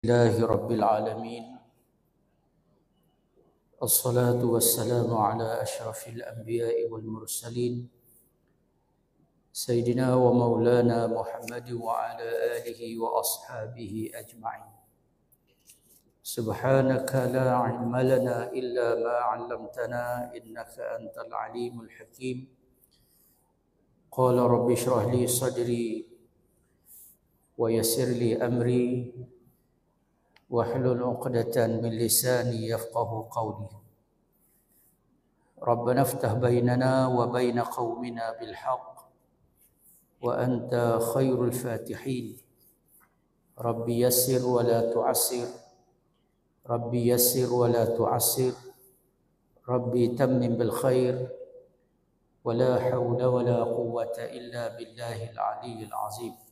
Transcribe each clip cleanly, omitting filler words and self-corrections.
لله رب العالمين. الصلاة والسلام على أشرف الأنبياء والمرسلين سيدنا ومولانا محمد وعلى آله وأصحابه أجمعين. سبحانك لا علم لنا إلا ما علمتنا إنك أنت العليم الحكيم. قال رب اشرح لي صدري ويسر لي أمري واحلل عقدة من لساني يفقه قولي. ربنا افتح بيننا وبين قومنا بالحق وأنت خير الفاتحين. ربي يسر ولا تعسر، ربي يسر ولا تعسر، ربي تمم بالخير، ولا حول ولا قوة إلا بالله العلي العظيم.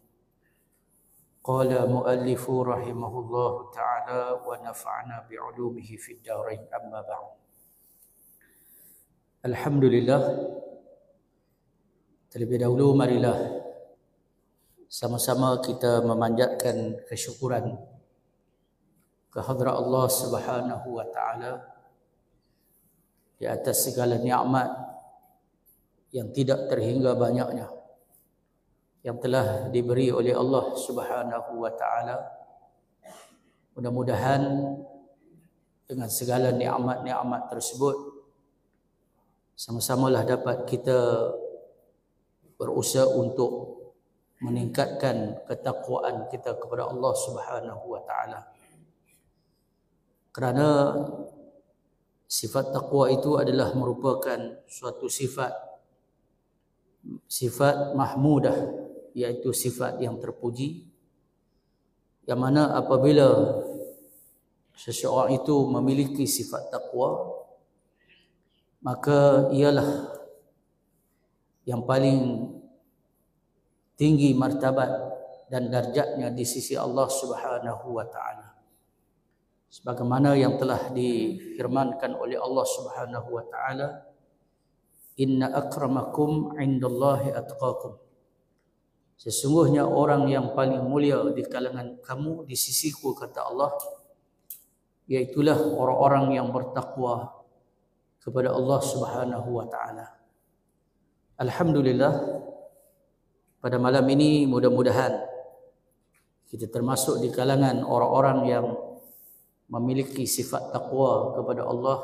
قال مؤلف رحمه الله تعالى ونفعنا بعلومه في الدارين. أما بعد. Alhamdulillah, terlebih dahulu marilah sama-sama kita memanjatkan kesyukuran kehadrat Allah Subhanahu wa taala di atas segala nikmat yang tidak terhingga banyaknya yang telah diberi oleh Allah Subhanahu wa taala. Mudah-mudahan dengan segala nikmat-nikmat tersebut sama-samalah dapat kita berusaha untuk meningkatkan ketakwaan kita kepada Allah Subhanahu wa taala. Kerana sifat takwa itu adalah merupakan suatu sifat mahmudah, iaitu sifat yang terpuji, yang mana apabila seseorang itu memiliki sifat takwa, maka ialah yang paling tinggi martabat dan darjatnya di sisi Allah Subhanahu wa taala. Sebagaimana yang telah difirmankan oleh Allah Subhanahu wa taala, inna akramakum indallahi atqakum. Sesungguhnya orang yang paling mulia di kalangan kamu di sisiku, kata Allah, iaitulah orang-orang yang bertakwa kepada Allah Subhanahu wa taala. Alhamdulillah, pada malam ini mudah-mudahan kita termasuk di kalangan orang-orang yang memiliki sifat takwa kepada Allah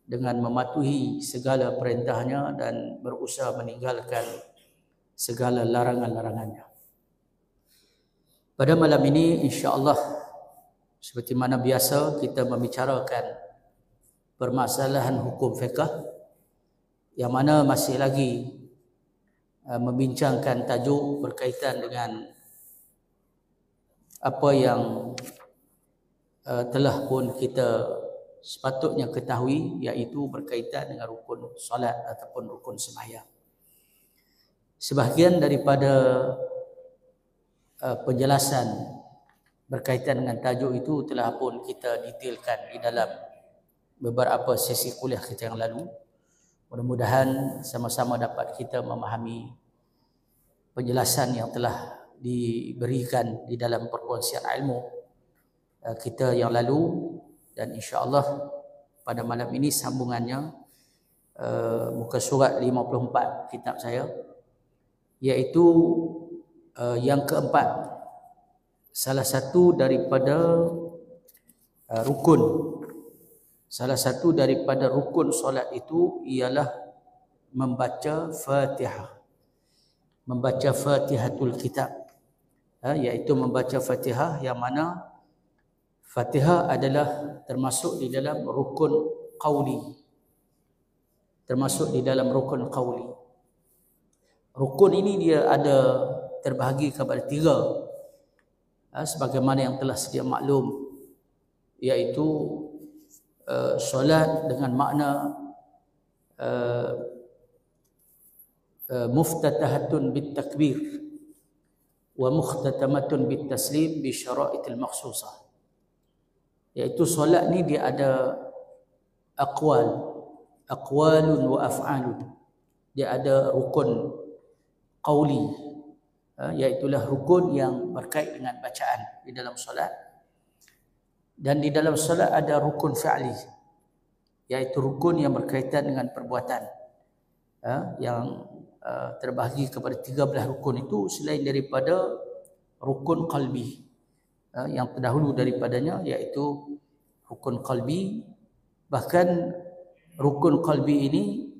dengan mematuhi segala perintahnya dan berusaha meninggalkan segala larangan-larangannya. Pada malam ini insya-Allah, seperti mana biasa, kita membicarakan permasalahan hukum fiqh yang mana masih lagi membincangkan tajuk berkaitan dengan apa yang telah pun kita sepatutnya ketahui, iaitu berkaitan dengan rukun solat ataupun rukun sembahyang. Sebahagian daripada penjelasan berkaitan dengan tajuk itu telah pun kita detailkan di dalam beberapa sesi kuliah kita yang lalu. Mudah-mudahan sama-sama dapat kita memahami penjelasan yang telah diberikan di dalam perkongsian ilmu kita yang lalu, dan insya-Allah pada malam ini sambungannya muka surat 54 kitab saya, iaitu yang keempat, salah satu daripada rukun solat itu ialah membaca Fatihah, membaca Fatihatul Kitab, iaitu membaca Fatihah, yang mana Fatihah adalah termasuk di dalam rukun qauli. Rukun ini dia ada terbahagi kepada tiga, sebagaimana yang telah sedia maklum, iaitu solat dengan makna muftatahatun bit takbir wa mukhtatamatun bit taslim bi syara'itil makhsusah. Iaitu solat ni dia ada aqwalun wa af'alun. Dia ada rukun qauli, iaitulah rukun yang berkait dengan bacaan di dalam solat, Dan di dalam solat ada rukun fi'li, iaitu rukun yang berkaitan dengan perbuatan, yang terbahagi kepada 13 rukun itu selain daripada rukun qalbi, yang terdahulu daripadanya iaitu rukun qalbi. Bahkan rukun qalbi ini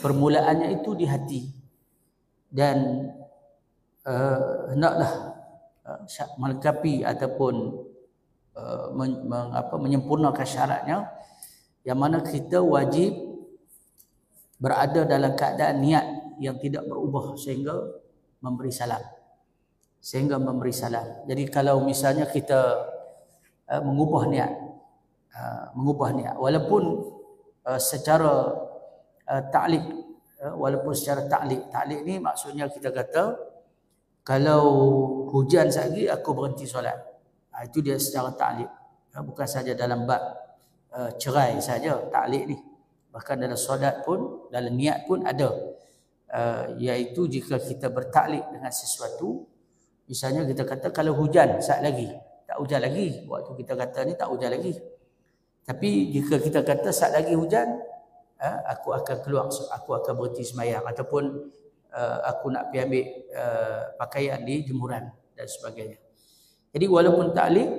permulaannya itu di hati, dan hendaklah melengkapi ataupun menyempurnakan syaratnya, yang mana kita wajib berada dalam keadaan niat yang tidak berubah sehingga memberi salam. Jadi kalau misalnya kita mengubah niat, walaupun secara ta'liq, ta'liq ni maksudnya kita kata kalau hujan sekali aku berhenti solat, itu dia secara ta'liq, bukan saja dalam bab cerai saja ta'liq ni, bahkan dalam solat pun, dalam niat pun ada, iaitu jika kita bertaklik dengan sesuatu. Misalnya kita kata kalau hujan saat lagi, tak hujan lagi, waktu kita kata ni tak hujan lagi. Tapi jika kita kata saat lagi hujan, aku akan keluar, aku akan berhenti sembahyang, ataupun aku nak pergi ambil pakaian di jemuran dan sebagainya. Jadi walaupun taklik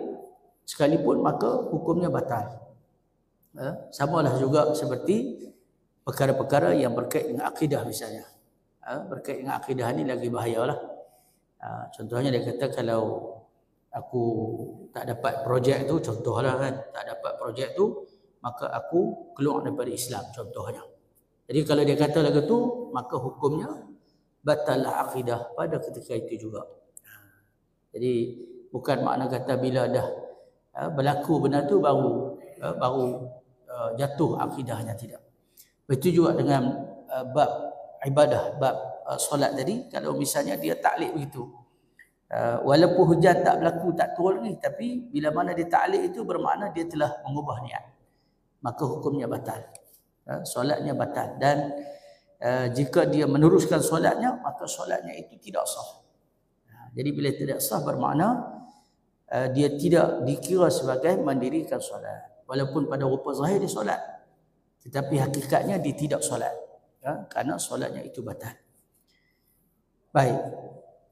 sekalipun, maka hukumnya batal. Samalah juga seperti perkara-perkara yang berkait dengan akidah misalnya. Berkait dengan akidah ni lagi bahayalah. Contohnya dia kata kalau aku tak dapat projek tu, contohlah kan, tak dapat projek tu, maka aku keluar daripada Islam, contohnya. Jadi kalau dia kata lagu tu, maka hukumnya batallah akidah pada ketika itu juga. Jadi bukan makna kata bila dah berlaku benda tu baru jatuh akidahnya, tidak. Begitu juga dengan bab ibadah, bab solat tadi. Kalau misalnya dia taklik begitu, walaupun hujan tak berlaku, tak turun ni, tapi bila mana dia taklik itu bermakna dia telah mengubah niat, maka hukumnya batal, solatnya batal. Dan jika dia meneruskan solatnya, maka solatnya itu tidak sah. Jadi bila tidak sah bermakna dia tidak dikira sebagai mendirikan solat, walaupun pada rupa zahir dia solat, tetapi hakikatnya dia tidak solat, kerana solatnya itu batal. Baik,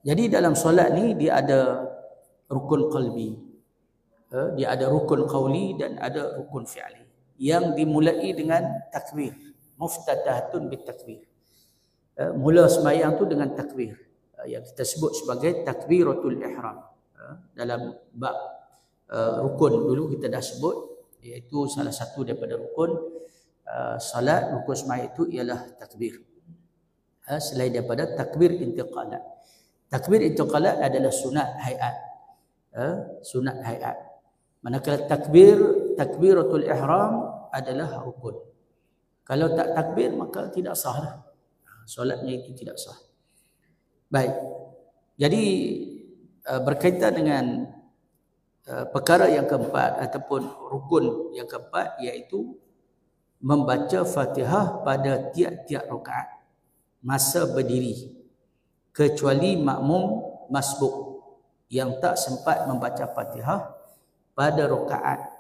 jadi dalam solat ni dia ada rukun qalbi, dia ada rukun qauli, dan ada rukun fi'li yang dimulai dengan takbir. Muftatahatun bit takbir, mula sembahyang tu dengan takbir, yang kita sebut sebagai takbiratul ihram. Dalam bab rukun dulu kita dah sebut, iaitu salah satu daripada rukun salat, rukun sembahyang itu ialah takbir. Selain daripada takbir intiqalat. Takbir intiqalat adalah sunat hayat, sunat hayat. Manakala takbiratul ihram adalah rukun. Kalau tak takbir maka tidak sah, solatnya itu tidak sah. Baik, jadi berkaitan dengan perkara yang keempat ataupun rukun yang keempat, iaitu membaca Fatihah pada tiap-tiap rakaat masa berdiri, kecuali makmum masbuk yang tak sempat membaca Fatihah pada rakaat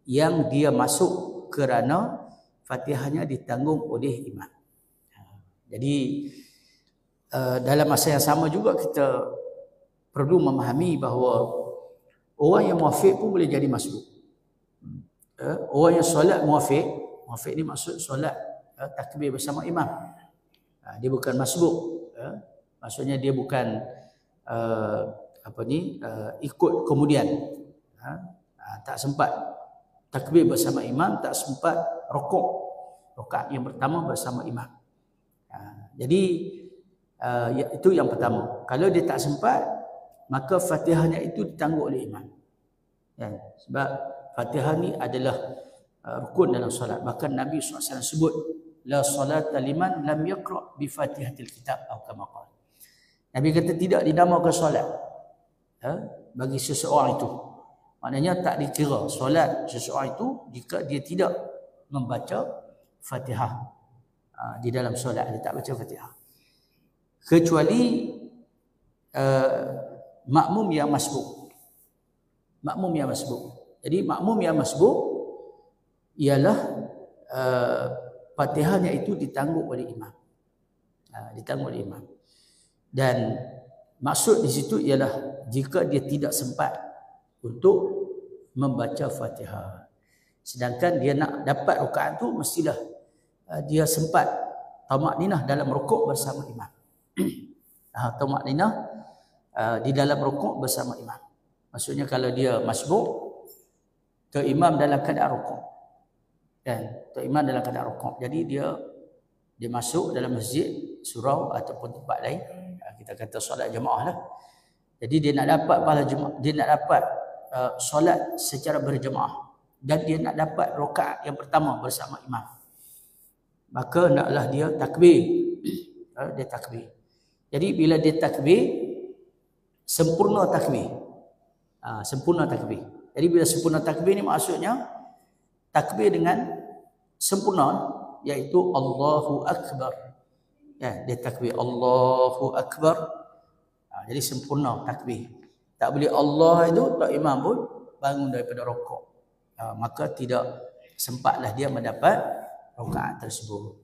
yang dia masuk kerana Fatihahnya ditanggung oleh imam. Jadi dalam masa yang sama juga kita perlu memahami bahawa orang yang muafiq pun boleh jadi masbuk. Orang yang solat muafiq ni maksud solat takbir bersama imam. Dia bukan masbuk, maksudnya dia bukan ikut kemudian, tak sempat takbir bersama imam, tak sempat rakaat yang pertama bersama imam. Jadi itu yang pertama. Kalau dia tak sempat, maka Fatihahnya itu ditanggung oleh imam. Sebab Fatihah ni adalah rukun dalam solat. Bahkan Nabi SAW sebut, la salata liman lam yaqra bi Fatihatil kitab, atau kama qala. Nabi kata tidak dinamakan solat bagi seseorang itu. Maknanya tak dikira solat seseorang itu jika dia tidak membaca Fatihah di dalam solat, dia tak baca Fatihah. Kecuali makmum yang masbuk. Makmum yang masbuk. Jadi makmum yang masbuk ialah Fatihahnya itu ditanggung oleh imam. Ditanggung oleh imam. Dan maksud di situ ialah jika dia tidak sempat untuk membaca Fatihah, sedangkan dia nak dapat rakaat tu mestilah dia sempat tamakninah dalam rukuk bersama imam. Tamakninah di dalam rukuk bersama imam. Maksudnya kalau dia masbuk ke imam dalam keadaan rukuk, kan, ke imam dalam keadaan rukuk, jadi dia masuk dalam masjid, surau ataupun tempat lain, kita kata solat jemaah lah. Jadi dia nak dapat pahala jemaah, dia nak dapat solat secara berjemaah, dan dia nak dapat rakaat yang pertama bersama imam, maka naklah dia takbir. Dia takbir. Jadi bila dia takbir, sempurna takbir. Sempurna takbir. Jadi bila sempurna takbir ni maksudnya takbir dengan sempurna, iaitu Allahu Akbar. Ya, dia takbir Allahu Akbar. Jadi sempurna takbir. Tak boleh Allah itu tak imam pun bangun daripada rukuk. Maka tidak sempatlah dia mendapat rakaat tersebut.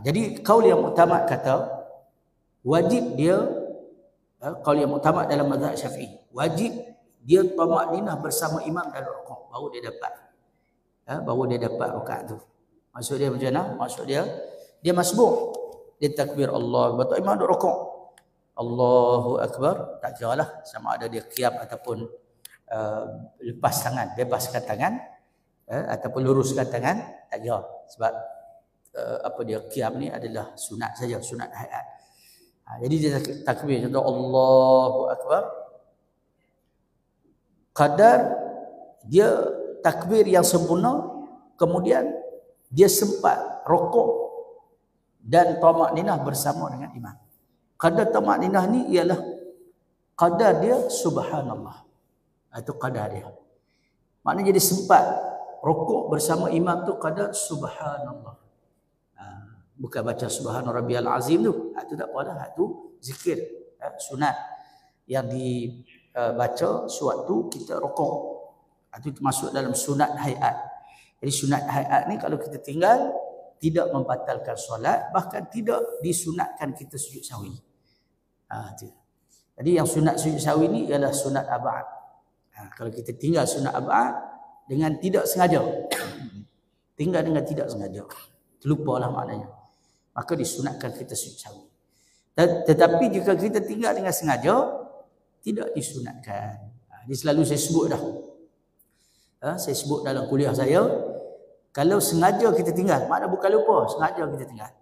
Jadi kaul yang muktamad kata wajib dia, kaul yang muktamad dalam mazhab Syafi'i, wajib dia tamakninah bersama imam dalam rukuk, baru dia dapat rakaat tu. Maksud dia macam mana? Maksud dia masbuk, dia takbir Allah, betul imam duduk rukuk, Allahu Akbar, tak kira lah sama ada dia qiyam ataupun lepas tangan, bebaskan tangan, ataupun luruskan tangan, tak kira. Sebab dia qiyam ni adalah sunat saja, sunat hayat. Jadi dia takbir contoh Allahu Akbar, kadar dia takbir yang sempurna, kemudian dia sempat rukuk dan tamakninah bersama dengan imam. Kadar tamakninah ni ialah kadar dia subhanallah. Itu kadar dia. Maknanya jadi sempat rukuk bersama imam tu kadar subhanallah. Bukan baca subhana rabbiyal azim tu. Itu tak apalah, itu zikir sunat yang dibaca sewaktu kita rukuk. Itu masuk dalam sunat hayat. Jadi sunat hayat ni kalau kita tinggal tidak membatalkan solat, bahkan tidak disunatkan kita sujud sahwi. Jadi yang sunat sujud sahwi ni ialah sunat ab'ad. Kalau kita tinggal sunat ab'ad dengan tidak sengaja, tinggal dengan tidak sengaja, terlupalah maknanya, maka disunatkan kita sujud sahwi. Tetapi jika kita tinggal dengan sengaja, tidak disunatkan. Ini selalu saya sebut dah. Saya sebut dalam kuliah saya, kalau sengaja kita tinggal, makna bukan lupa, sengaja kita tinggal.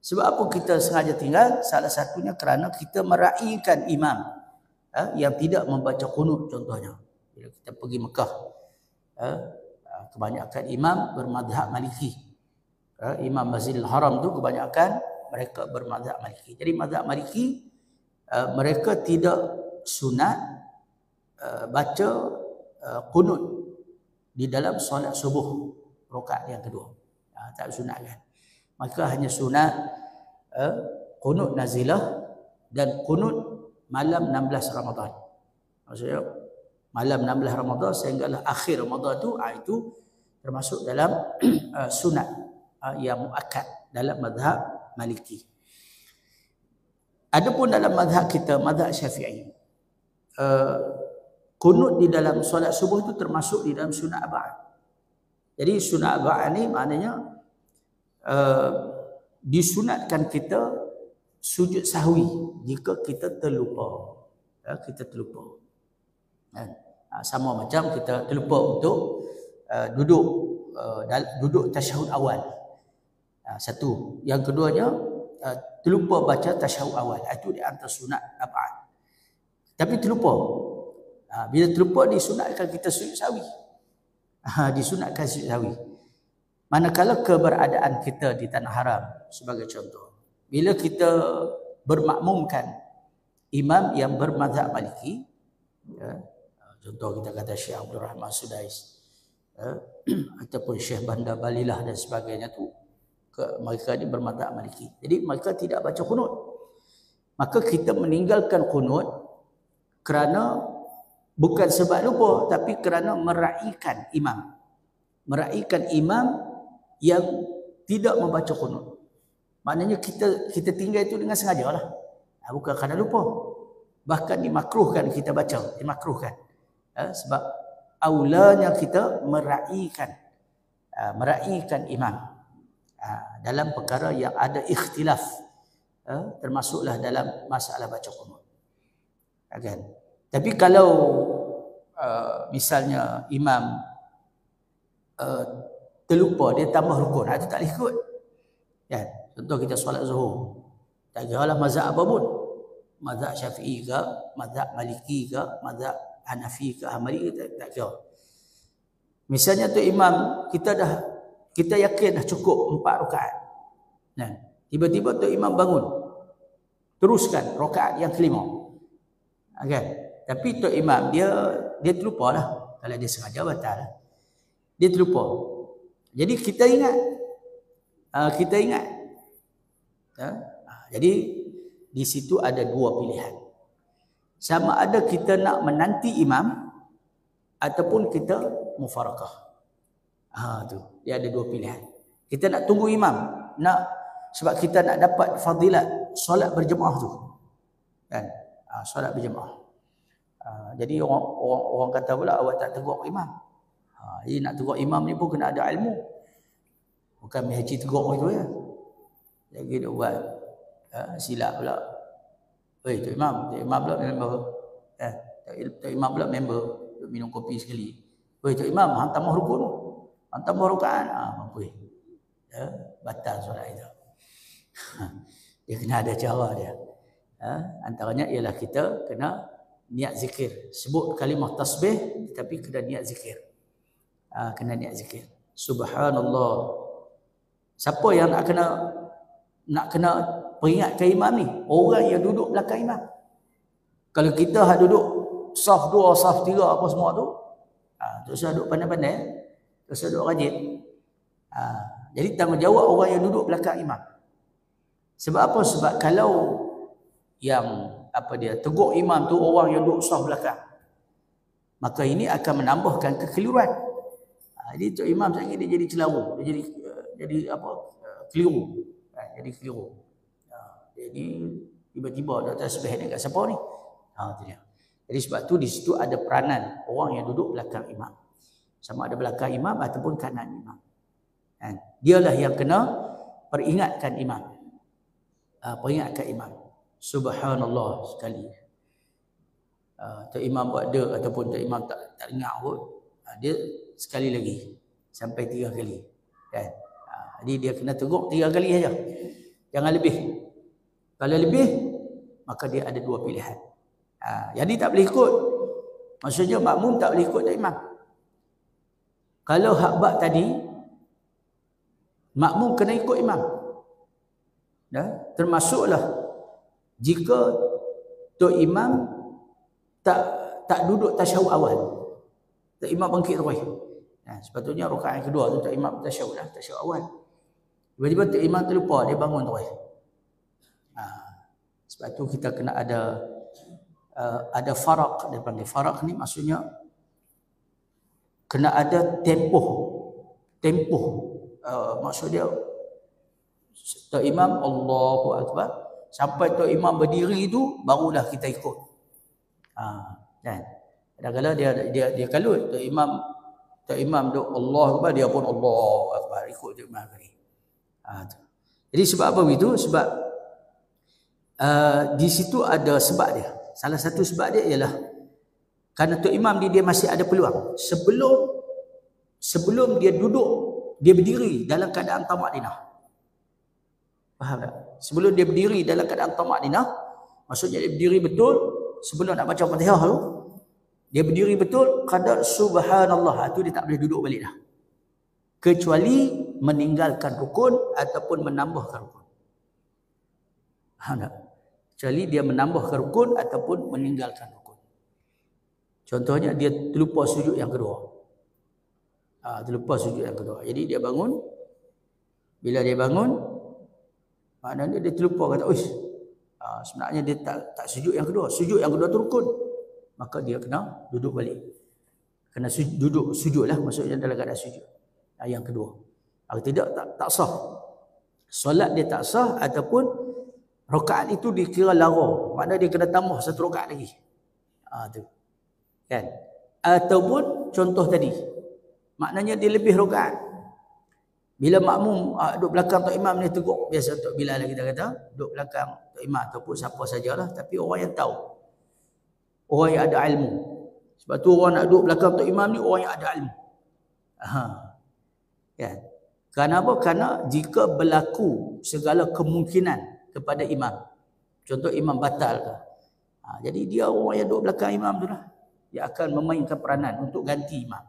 Sebab apa kita sengaja tinggal? Salah satunya kerana kita meraihkan imam yang tidak membaca qunut contohnya. Bila kita pergi Mekah, kebanyakan imam bermazhab Maliki. Imam Masjidil Haram tu kebanyakan mereka bermazhab Maliki. Jadi mazhab Maliki, mereka tidak sunat baca qunut di dalam solat subuh rakaat yang kedua. Tak sunatkan. Maka hanya sunat qunut nazilah dan qunut malam 16 Ramadan. Maksudnya malam 16 Ramadan sehinggalah akhir Ramadan itu termasuk dalam sunat yang muakkad dalam mazhab Maliki. Adapun dalam mazhab kita, mazhab Syafi'i, qunut di dalam solat subuh itu termasuk di dalam sunat ab'ad. Jadi sunat ab'ad ni maknanya disunatkan kita sujud sahwi jika kita terlupa. Kita terlupa. Sama macam kita terlupa untuk duduk tasyahud awal. Satu. Yang keduanya terlupa baca tasyahud awal. Itu di antara sunat ab'ad. Tapi terlupa. Bila terlupa disunatkan kita sujud sahwi. Disunatkan sujud sahwi. Manakala keberadaan kita di tanah haram sebagai contoh, bila kita bermakmumkan imam yang bermazhab Maliki, contoh kita kata Syekh Abdul Rahman Sudais, ataupun Syekh Bandar Balilah dan sebagainya tu, mereka ni bermazhab Maliki. Jadi mereka tidak baca qunut. Maka kita meninggalkan qunut kerana Bukan sebab lupa, tapi kerana meraihkan imam. Meraihkan imam yang tidak membaca qunut. Maknanya kita tinggal itu dengan sengaja lah. Bukan kerana lupa. Bahkan dimakruhkan kita baca. Dimakruhkan. Sebab aulanya kita meraihkan imam. Dalam perkara yang ada ikhtilaf. Termasuklah dalam masalah baca qunut. Kan? Tapi kalau misalnya imam terlupa, dia tambah rukun, itu tak boleh ikut. Kan? Contoh kita solat zuhur, tak kira lah mazhab apa pun, mazhab Syafi'i ke, mazhab Maliki ke, mazhab Hanafi ke, Hanbali ke, tak kira. Misalnya tu imam kita yakin dah cukup 4 rakaat. Nah, tiba-tiba tu imam bangun, teruskan rakaat yang kelima. Kan? Tapi tu imam dia terlupa lah. Kalau dia sengaja batal, dia terlupa. Jadi kita ingat. Jadi di situ ada 2 pilihan. Sama ada kita nak menanti imam ataupun kita mufarakah. Tu dia ada 2 pilihan. Kita nak tunggu imam, sebab kita nak dapat fadilat solat berjemaah tu. Kan? Solat berjemaah. Jadi orang kata pula awak tak tegur imam. Jadi nak tegur imam ni pun kena ada ilmu. Bukan haji tegur itu ya. Jadi dia buat silap pula. Tu imam pula member. Tu imam pula member minum kopi sekali. Tu imam hang tambah rukun. Hang tambah rakaat. Mampu. Batal solat itu. Dia kena ada cara dia. Antaranya ialah kita kena niat zikir. Sebut kalimah tasbih tapi kena niat zikir. Kena niat zikir. Subhanallah. Siapa yang nak kena peringatkan imam ni? Orang yang duduk belakang imam. Kalau kita duduk saf 2, saf 3 apa semua tu, tak usah duduk pandai-pandai, tak usah duduk rajin. Jadi tanggungjawab orang yang duduk belakang imam. Sebab apa? Sebab kalau yang tegur imam tu orang yang duduk saf belakang, maka ini akan menambahkan kekeliruan. Jadi tok imam saya dia jadi celaru, dia jadi keliru. Jadi keliru. Jadi tiba-tiba dah tasbih dekat siapa ni? Tu dia. Jadi sebab tu di situ ada peranan orang yang duduk belakang imam. Sama ada belakang imam ataupun kanan imam. Dialah yang kena peringatkan imam. Peringatkan imam. Subhanallah sekali. Tok imam buat dia ataupun tok imam tak ingat pun. Dia sekali lagi sampai 3 kali. Kan? Jadi dia kena tegur 3 kali saja. Jangan lebih. Kalau lebih maka dia ada 2 pilihan. Jadi tak boleh ikut. Maksudnya makmum tak boleh ikut tok imam. Kalau hak bab tadi makmum kena ikut imam. Termasuklah jika tok imam tak duduk tasyahud awal. Tok imam bangkit terus. Sepatutnya rakaat yang kedua tu tok imam tasyahud awal. Tiba-tiba tok imam terlupa, dia bangun terus. Sebab tu kita kena ada farak, dia panggil farak ni maksudnya kena ada tempoh. Maksudnya tok imam Allahu Akbar sampai tok imam berdiri tu barulah kita ikut. Kan? Kadang-kadang dia kalut tok imam duk Allahu Akbar, dia pun Allahu Akbar ikut tok imam tadi. Jadi sebab apa begitu? Sebab di situ ada sebab dia. Salah satu sebab dia ialah kerana tok imam dia masih ada peluang sebelum dia duduk, dia berdiri dalam keadaan tamakninah. Faham tak? Sebelum dia berdiri dalam keadaan tamakninah, maksudnya dia berdiri betul sebelum nak baca Fatihah tu, dia berdiri betul kadar subhanallah, itu dia tak boleh duduk balik dah. Kecuali meninggalkan rukun ataupun menambahkan rukun. Faham tak? Kecuali dia menambahkan rukun ataupun meninggalkan rukun. Contohnya dia terlupa sujud yang kedua. Jadi dia bangun. Bila dia bangun, maknanya dia terlupa kata, sebenarnya dia tak sujud yang kedua. Sujud yang kedua tu rukun. maka dia kena duduk balik. Kena duduk sujud lah, maksudnya dalam keadaan sujud. Yang kedua. Kalau tidak tak sah. Solat dia tak sah ataupun rakaat itu dikira lara. Maknanya dia kena tambah satu rakaat lagi. Tu. Kan? Ataupun contoh tadi. Maknanya dia lebih rakaat. Bila makmum duduk belakang tok imam ni tegur, biasa tok Bilal kita kata, duduk belakang tok imam ataupun siapa sajalah, tapi orang yang tahu. Orang yang ada ilmu. Sebab tu orang nak duduk belakang tok imam ni orang yang ada ilmu. Kan? Kerana apa? Kerana jika berlaku segala kemungkinan kepada imam. Contoh imam batal ke. Jadi dia orang yang duduk belakang imam tu lah. Dia akan memainkan peranan untuk ganti imam.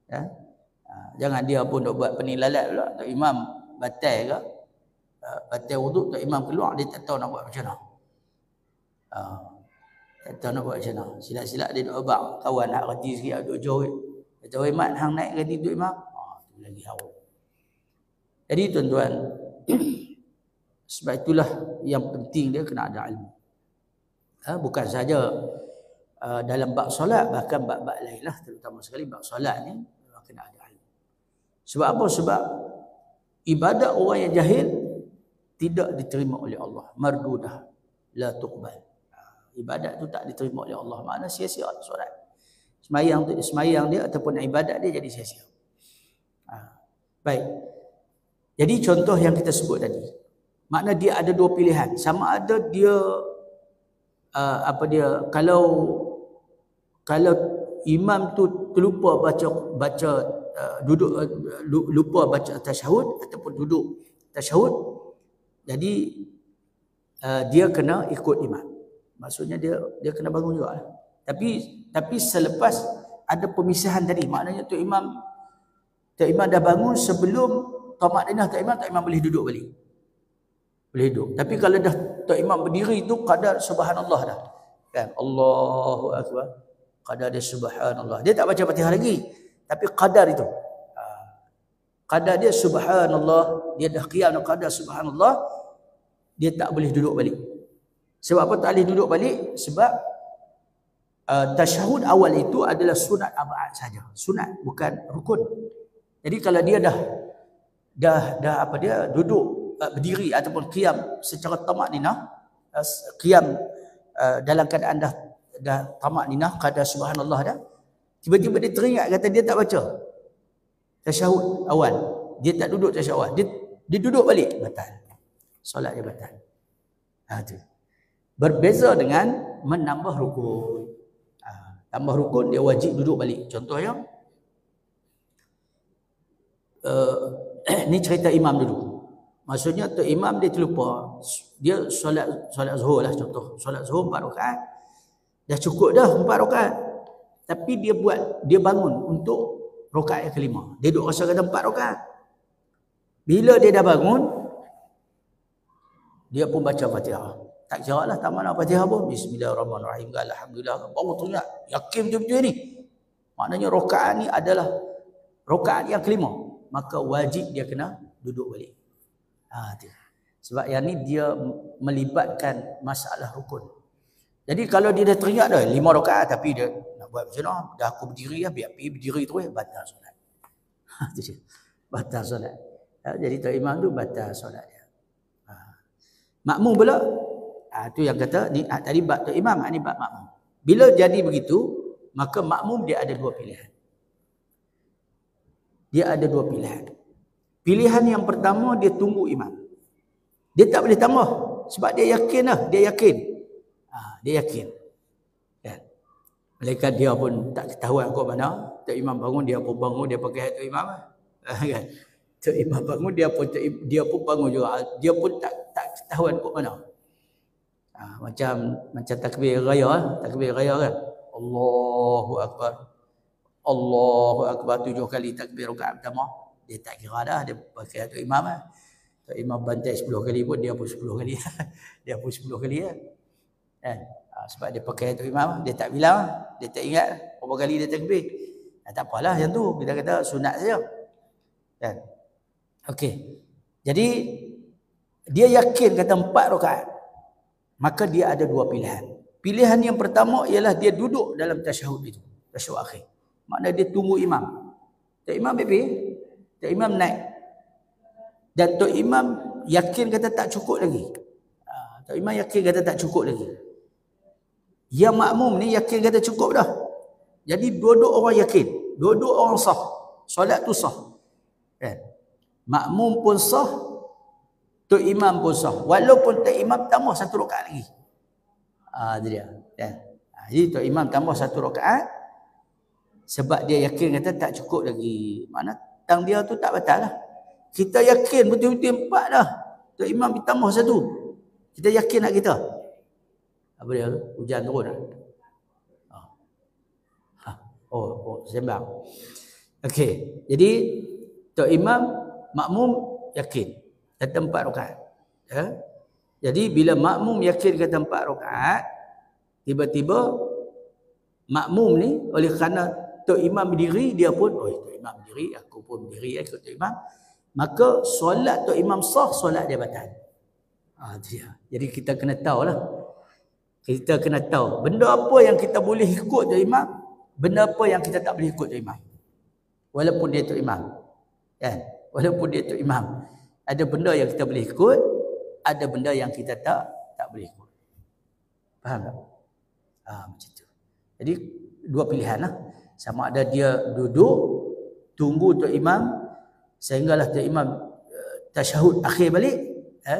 Ya? Jangan dia pun duk buat penilalat pula. Tok imam batal ke. Batal wuduk, tok imam keluar, dia tak tahu nak buat macam mana. Tak tahu nak buat macam mana. Silap-silap dia duk abang. Kawan nak reti sikit, duk jauh. Dia tahu mat hang naik ganti tok imam. Lagi hawa. Jadi tuan-tuan, sebab itulah yang penting dia kena ada ilmu. Bukan saja dalam bab solat, bahkan bab-bab lain lah, terutama sekali bab solat ni kena ada ilmu. Sebab apa? Sebab ibadat orang yang jahil tidak diterima oleh Allah. Mardudah, la tuqbal. Ibadat tu tak diterima oleh Allah. Makna sia-sia solat. Semayang dia ataupun ibadat dia jadi sia-sia. Baik. Jadi contoh yang kita sebut tadi. Makna dia ada dua pilihan. Sama ada dia kalau imam tu terlupa baca duduk lupa baca tasyahud ataupun duduk tasyahud, jadi dia kena ikut imam. Maksudnya dia kena bangun juga. Tapi selepas ada pemisahan tadi, maknanya tu imam dah bangun sebelum tamakninah tok imam boleh duduk balik. Boleh duduk. Tapi kalau dah tok imam berdiri tu kadar subhanallah dah. Kan? Allahu akbar. Kadar dia subhanallah. Dia tak baca Fatihah lagi. Tapi kadar itu. Kadar dia subhanallah, dia dah qiyam dengan kadar subhanallah, dia tak boleh duduk balik. Sebab apa tak boleh duduk balik? Sebab tasyahud awal itu adalah sunat abad saja. Sunat, bukan rukun. Jadi kalau dia dah duduk berdiri ataupun qiyam secara tamakninah, qiyam dalam keadaan dah tamakninah, qadar subhanallah dah, tiba-tiba dia teringat kata dia tak baca tasyahud awal, dia tak duduk tasyahud awal, dia duduk balik, batal. Solat dia batal. Tu. Berbeza dengan menambah rukun. Tambah rukun dia wajib duduk balik. Contohnya ni cerita imam dulu. Maksudnya tu imam dia terlupa. Dia solat zuhur lah contoh. Solat zuhur 4 rakaat. Dah cukup dah 4 rakaat. Tapi dia bangun untuk rakaat yang kelima. Dia duduk rasa kata 4 rakaat. Bila dia dah bangun, dia pun baca Fatihah. Tak kira lah tak mana Fatihah pun. Bismillahirrahmanirrahim. Alhamdulillah. Baru teringat. Yakin betul-betul ni. Maknanya rakaat ni adalah rakaat yang kelima. Maka wajib dia kena duduk balik. Sebab yang ni dia melibatkan masalah rukun. Jadi kalau dia dah teringat dah 5 rakaat tapi dia nak buat macam mana? Dah aku berdiri lah, biar pergi berdiri terus, batal solat. Batal solat. Jadi tok imam tu batal solat dia. Makmum pula, tu yang kata ni tadi bab tok imam, ni bab makmum. Bila jadi begitu, maka makmum dia ada dua pilihan. Dia ada dua pilihan. Pilihan yang pertama, dia tunggu imam. Dia tak boleh tambah. Sebab dia yakin lah. Dia yakin. Dia yakin. Kan? Malaikat dia pun tak ketahuan kot mana. Tok imam bangun, dia pun bangun. Dia pakai tok imam lah. Kan? Tok imam bangun, dia pun bangun juga. Dia pun tak ketahuan kot mana. Macam takbir raya. Takbir raya kan. Allahu Akbar. Allahu Akbar 7 kali takbir rakaat pertama. Dia tak kira dah, dia pakai tok imam lah. Tok imam bantai 10 kali pun dia pun 10 kali. Dia pun 10 kali lah. Kan? Sebab dia pakai tok imam, dia tak bilang, dia tak ingat berapa kali dia takbir. Tak apalah yang tu, kita kata sunat saja. Kan? Okey. Jadi dia yakin kata 4 rakaat. Maka dia ada dua pilihan. Pilihan yang pertama ialah dia duduk dalam tasyahud itu, tasyahud akhir. Maknanya dia tunggu imam. Tok imam Tok imam naik. Dan Tok imam yakin kata tak cukup lagi. Tok imam yakin kata tak cukup lagi. Yang makmum ni yakin kata cukup dah. Jadi dua-dua orang yakin, dua-dua orang sah. Solat tu sah. Kan? Makmum pun sah, Tok imam pun sah. Walaupun Tok imam tambah satu rakaat lagi. Itu dia. Kan? Jadi Tok imam tambah satu rakaat sebab dia yakin kata tak cukup lagi. Mana tang dia tu tak batal lah. Kita yakin betul-betul 4 dah. Tok imam tambah satu. Kita yakin nak kita. Apa dia? Hujan turun dah. Sembang. Okey. Jadi Tok imam, makmum yakin kata 4 rakaat. Ya. Jadi bila makmum yakin kata 4 rakaat, tiba-tiba makmum ni oleh kerana Tok imam berdiri, dia pun Tok imam berdiri, aku pun berdiri ikut Tok imam, maka solat Tok imam sah, solat dia batal. Dia. Jadi kita kena tahulah. Kita kena tahu benda apa yang kita boleh ikut Tok imam, benda apa yang kita tak boleh ikut Tok imam. Walaupun dia Tok imam. Kan? Walaupun dia Tok imam. Ada benda yang kita boleh ikut, ada benda yang kita tak boleh ikut. Faham tak? Macam tu. Jadi dua pilihan lah. Sama ada dia duduk tunggu Tok imam sehinggalah Tok imam tasyahud akhir balik,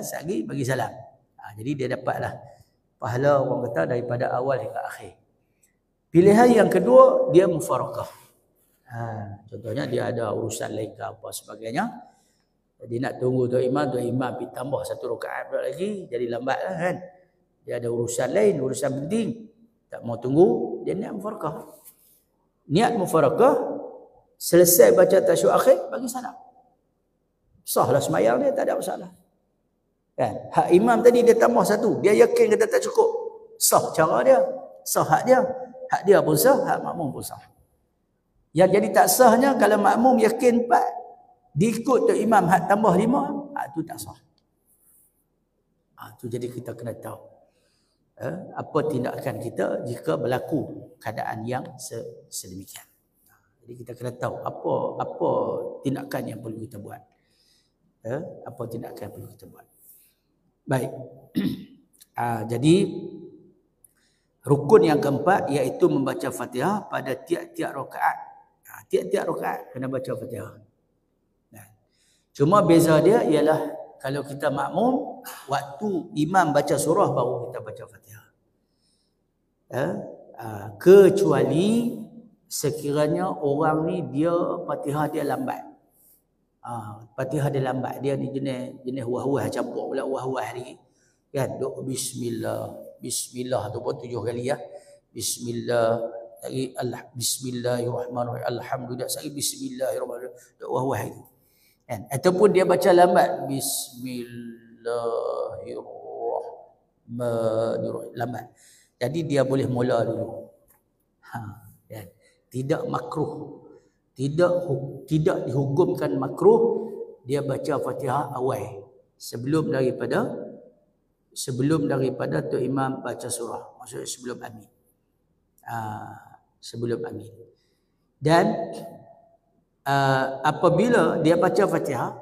sekali bagi salam. Jadi dia dapatlah pahala orang kata daripada awal hingga akhir. Pilihan yang kedua, dia mufarakah. Contohnya dia ada urusan lain ke apa sebagainya. Jadi nak tunggu Tok imam pergi tambah satu rakaat pula lagi, jadi lambat lah kan. Dia ada urusan lain, urusan penting. Tak mau tunggu, dia niat mufarakah. Niat mufarakah, selesai baca tasyahud akhir, bagi salam. Sahlah semayang dia, tak ada masalah. Kan? Hak imam tadi dia tambah satu, dia yakin kata tak cukup. Sah cara dia, sah hak dia. Hak dia pun sah, hak makmum pun sah. Yang jadi tak sahnya kalau makmum yakin 4, diikut Tok imam hak tambah 5, tu tak sah. Tu jadi kita kena tahu apa tindakan kita jika berlaku keadaan yang sedemikian. Jadi kita kena tahu apa tindakan yang perlu kita buat. Apa tindakan yang perlu kita buat. Baik. Jadi rukun yang keempat iaitu membaca Fatihah pada tiap-tiap rakaat. Tiap-tiap rakaat kena baca Fatihah. Cuma beza dia ialah kalau kita makmum, waktu imam baca surah baru kita baca Fatihah. Kecuali sekiranya orang ni dia Fatihah dia lambat. Fatihah dia lambat. Dia ni jenis wah-wah campur pula wah-wah ni. Kan duk bismillah tu pun 7 kali ya. Bismillah lagi bismillahirrahmanirrahim. Alhamdulillah sekali bismillahirrahmanirrahim. Duk wah-wah itu. Kan? Ataupun dia baca lambat bismillahirrahmanirrahim, lambat. Jadi dia boleh mula dulu. Kan? Tidak makruh, tidak dihukumkan makruh dia baca Fatihah awal sebelum daripada Tok imam baca surah, maksudnya sebelum amin. Sebelum amin. Dan apabila dia baca Fatihah,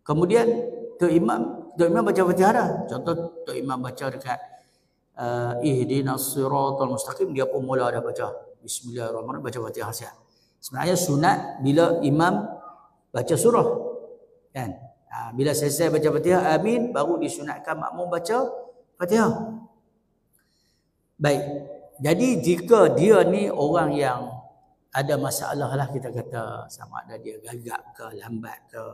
kemudian Tok imam baca Fatihah dah. Contoh Tok imam baca dekat ihdinas siratal mustaqim, dia pun mula dah baca bismillahirrahmanirrahim, baca Fatihah siap. Sebenarnya sunat bila imam baca surah. Kan? Bila selesai baca Fatihah amin, baru disunatkan makmum baca Fatihah. Baik. Jadi jika dia ni orang yang ada masalah lah, kita kata sama ada dia gagap ke lambat ke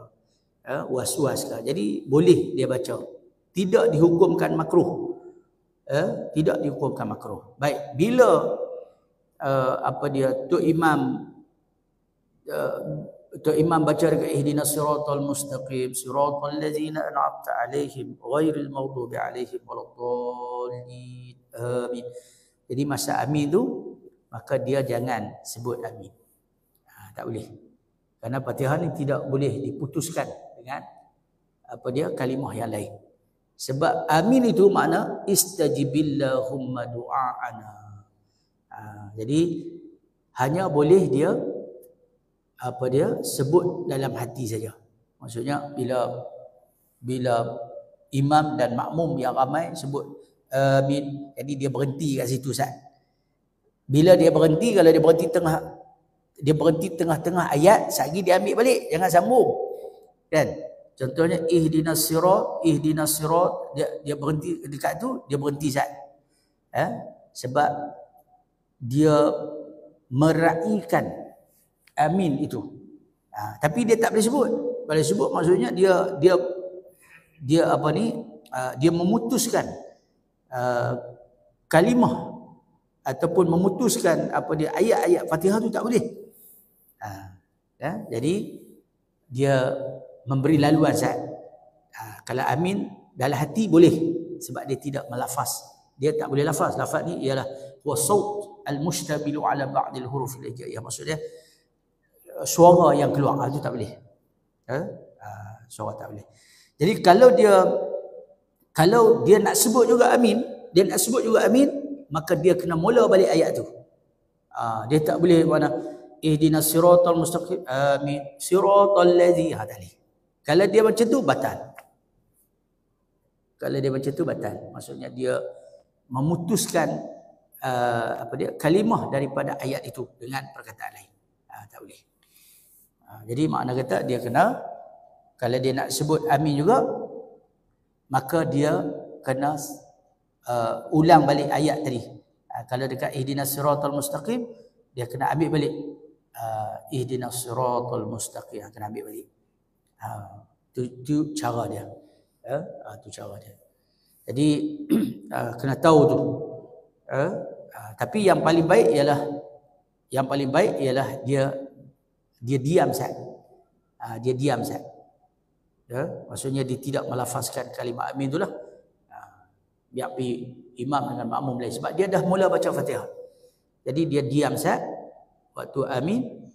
was-was ke, jadi boleh dia baca, tidak dihukumkan makruh. Tidak dihukumkan makruh. Baik, bila Tok imam baca dekat ihdinas siratal mustaqim siratal ladzina an'amta alaihim ghairil maghdubi alaihim waladdallin amin. Jadi masa amin tu maka dia jangan sebut amin. Tak boleh. Karena Fatihah ni tidak boleh diputuskan dengan kalimah yang lain. Sebab amin itu makna istajibillahumma du'aana. Jadi hanya boleh dia sebut dalam hati saja. Maksudnya bila imam dan makmum yang ramai sebut amin, jadi dia berhenti kat situ Ustaz. Bila dia berhenti, kalau dia berhenti tengah-tengah ayat, sekali dia ambil balik, jangan sambung. Kan? Contohnya ihdinas sirat, dia berhenti dekat tu, dia berhenti Ustaz. Sebab dia meraihkan amin itu. Tapi dia tak boleh sebut. Boleh sebut maksudnya dia memutuskan kalimah ataupun memutuskan ayat-ayat Fatihah tu tak boleh. Jadi dia memberi laluan Ustaz. Kalau amin dalam hati boleh sebab dia tidak melafaz. Dia tak boleh lafaz. Lafaz ni ialah wasaut al-mushtamilu ala ba'dil huruf al-hijaiyah. Maksudnya suara yang keluar itu tak boleh. Suara tak boleh. Jadi kalau dia nak sebut juga amin, maka dia kena mula balik ayat tu. Dia tak boleh mana ihdinas siratal mustaqim, amin, siratal ladzi hadali. Kalau dia macam tu batal. Maksudnya dia memutuskan kalimah daripada ayat itu dengan perkataan lain. Tak boleh. Jadi makna kata dia kena, kalau dia nak sebut amin juga, maka dia kena ulang balik ayat tadi. Kalau dekat ihdinas siratal mustaqim, dia kena ambil balik ihdinas siratal mustaqim, kena ambil balik. Tu cara dia. Tu cara dia. Jadi kena tahu tu. Tapi yang paling baik ialah dia diam Ustaz. Dia diam Ustaz. Maksudnya dia tidak melafazkan kalimah amin itulah. Biar imam dengan makmum lain sebab dia dah mula baca Fatihah. Jadi dia diam Ustaz waktu amin.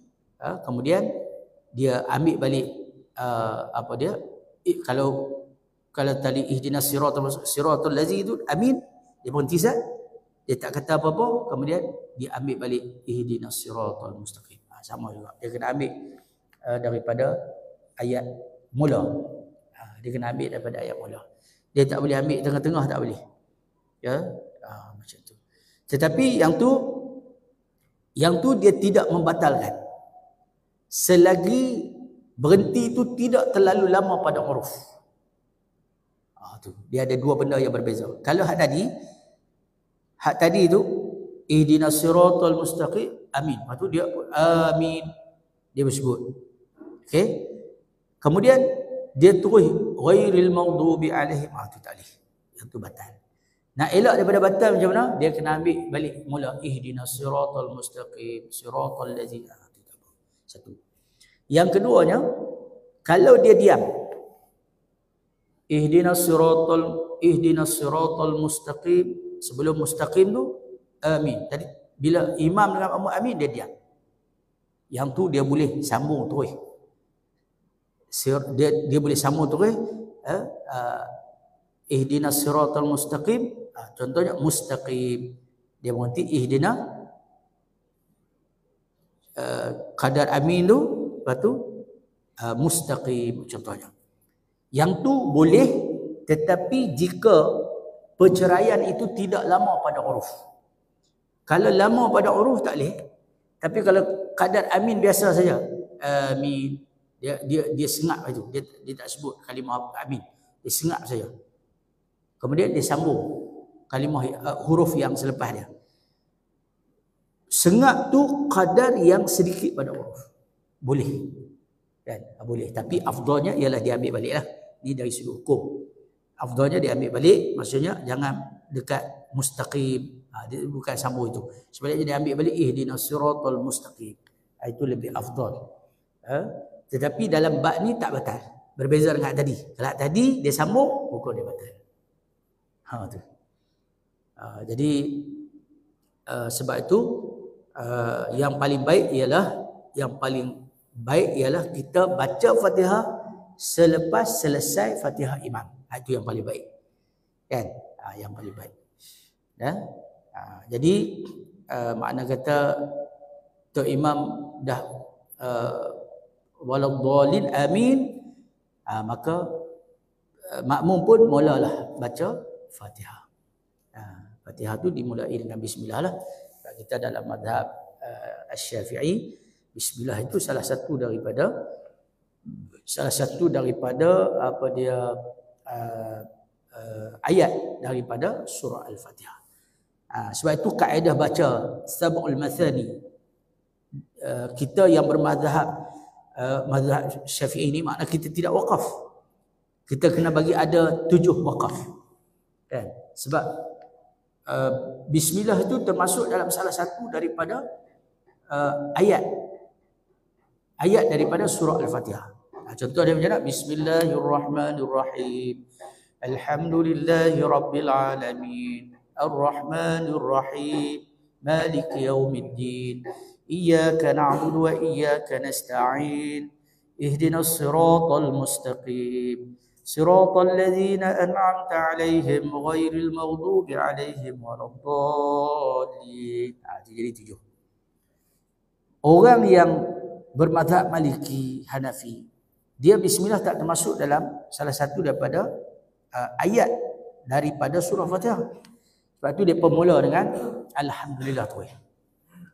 Kemudian dia ambil balik kalau tadi ihdinas siratal ladzi itu amin, dia berhenti Ustaz. Dia tak kata apa-apa, kemudian dia ambil balik ihdinas siratal mustaqim. Sama juga. Dia kena ambil daripada ayat mula. Dia kena ambil daripada ayat mula. Dia tak boleh ambil tengah-tengah, tak boleh. Macam tu. Tetapi yang tu dia tidak membatalkan. Selagi berhenti itu tidak terlalu lama pada huruf. Dia ada dua benda yang berbeza. Kalau hak tadi tu ihdinas siratal mustaqim, amin. Lepas tu dia amin, dia bersebut. Okey. Kemudian dia terus ghairil maghdubi alaihim, tu tak boleh. Yang tu batal. Nak elak daripada batal macam mana? Dia kena ambil balik mula ihdinas siratal mustaqim, siratal ladzina. Satu. Yang keduanya, kalau dia diam, ihdinas siratal mustaqim, sebelum mustaqim tu amin. Tadi bila imam dengan makmum amin, dia diam. Yang tu dia boleh sambung terus. Dia boleh sambung terus ihdinas siratal mustaqim. Contohnya mustaqim, dia berhenti ihdina qadar amin tu, lepas tu mustaqim contohnya. Yang tu boleh, tetapi jika perceraian itu tidak lama pada huruf. Kalau lama pada huruf tak boleh. Tapi kalau kadar amin biasa saja, amin, dia sengak itu. Dia tak sebut kalimah amin. Dia sengak saja. Kemudian dia sambung kalimah huruf yang selepas dia. Sengak tu kadar yang sedikit pada huruf. Boleh. Kan? Boleh. Tapi afdalnya ialah dia ambil baliklah. Ini dari segi hukum. Afdalnya dia ambil balik, maksudnya jangan dekat mustaqim. Dia bukan sambung itu. Sebaliknya dia ambil balik ihdinas siratal mustaqim. Itu lebih afdal. Tetapi dalam bab ni tak batal. Berbeza dengan tadi. Kalau tadi dia sambung, hukum dia batal. Tu. Jadi sebab itu yang paling baik ialah kita baca Fatihah selepas selesai Fatihah imam. Itu yang paling baik. Kan? Yang paling baik. Jadi makna kata Tok Imam dah waladhdallin amin, maka makmum pun mulalah baca Fatihah. Fatihah tu dimulai dengan bismillah lah. Kita dalam mazhab Asy-Syafi'i, bismillah itu salah satu daripada apa dia ayat daripada surah Al-Fatihah. Sebab itu kaedah baca sab'ul mathani, kita yang bermazhab mazhab Syafi'i ini, makna kita tidak wakaf. Kita kena bagi ada 7 wakaf. Kan? Sebab bismillah itu termasuk dalam salah satu daripada ayat daripada surah Al-Fatihah. Contoh dia macam Bismillahirrahmanirrahim. Alhamdulillahirabbil alamin. Arrahmanirrahim. Maliki yaumiddin. Iyyaka na'budu wa iyyaka nasta'in. Ihdinas siratal mustaqim. Siratal ladzina an'amta 'alaihim ghairil maghdubi 'alaihim waladdallin. Jadi 7. Orang yang bermazhab Maliki, Hanafi, dia bismillah tak termasuk dalam salah satu daripada ayat daripada surah Fatihah. Sebab tu dia pemula dengan alhamdulillah tu.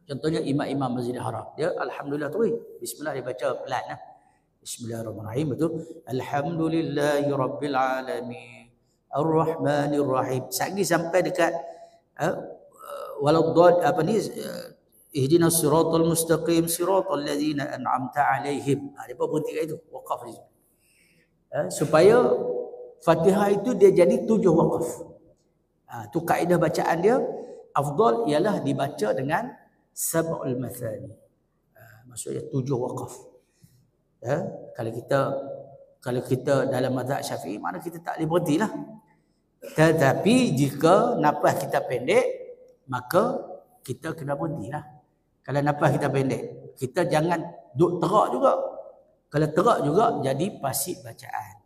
Contohnya imam Masjidil Haram, dia alhamdulillah tu. Bismillah dia baca pelan lah. Bismillahirrahmanirrahim, betul. Alhamdulillahirabbil alamin. Arrahmanirrahim. Sampai dekat waladdallin ihdinas siratal mustaqim siratal ladzina an'amta 'alaihim. Depa berhenti kat itu, waqaf di situ. Supaya Fatihah itu dia jadi 7 waqaf. Tu kaedah bacaan dia, afdal ialah dibaca dengan sab'ul mathani. Maksudnya 7 waqaf. Kalau kita dalam mazhab Syafi'i, mana kita tak boleh berhentilah. Tetapi jika nafas kita pendek, maka kita kena berhentilah. Kalau nafas kita pendek, kita jangan duk terak juga. Kalau terak juga jadi pasif bacaan.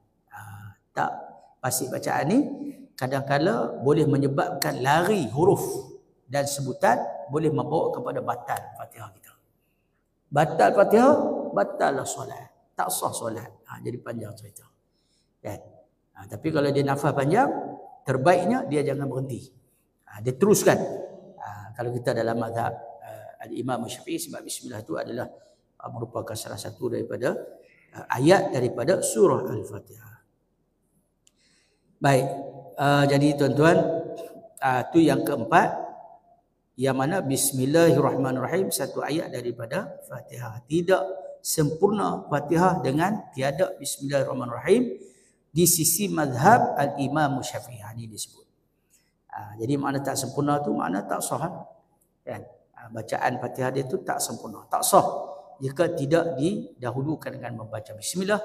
Tak, pasif bacaan ni kadang-kala boleh menyebabkan lari huruf dan sebutan, boleh membawa kepada batal Fatihah kita. Batal Fatihah, batallah solat. Tak sah solat. Jadi panjang cerita. Kan? Tapi kalau dia nafas panjang, terbaiknya dia jangan berhenti. Dia teruskan. Kalau kita dalam mazhab Al-Imam Syafi'i, sebab bismillah itu adalah merupakan salah satu daripada ayat daripada surah Al-Fatihah. Baik, jadi tuan-tuan, itu yang keempat, yang mana Bismillahirrahmanirrahim satu ayat daripada Fatihah. Tidak sempurna Fatihah dengan tiada Bismillahirrahmanirrahim di sisi mazhab Al-Imam Syafi'i. Ini disebut. Jadi makna tak sempurna tu makna tak sah. Kan? Bacaan Fatihah dia tu tak sempurna, tak sah jika tidak didahulukan dengan membaca bismillah,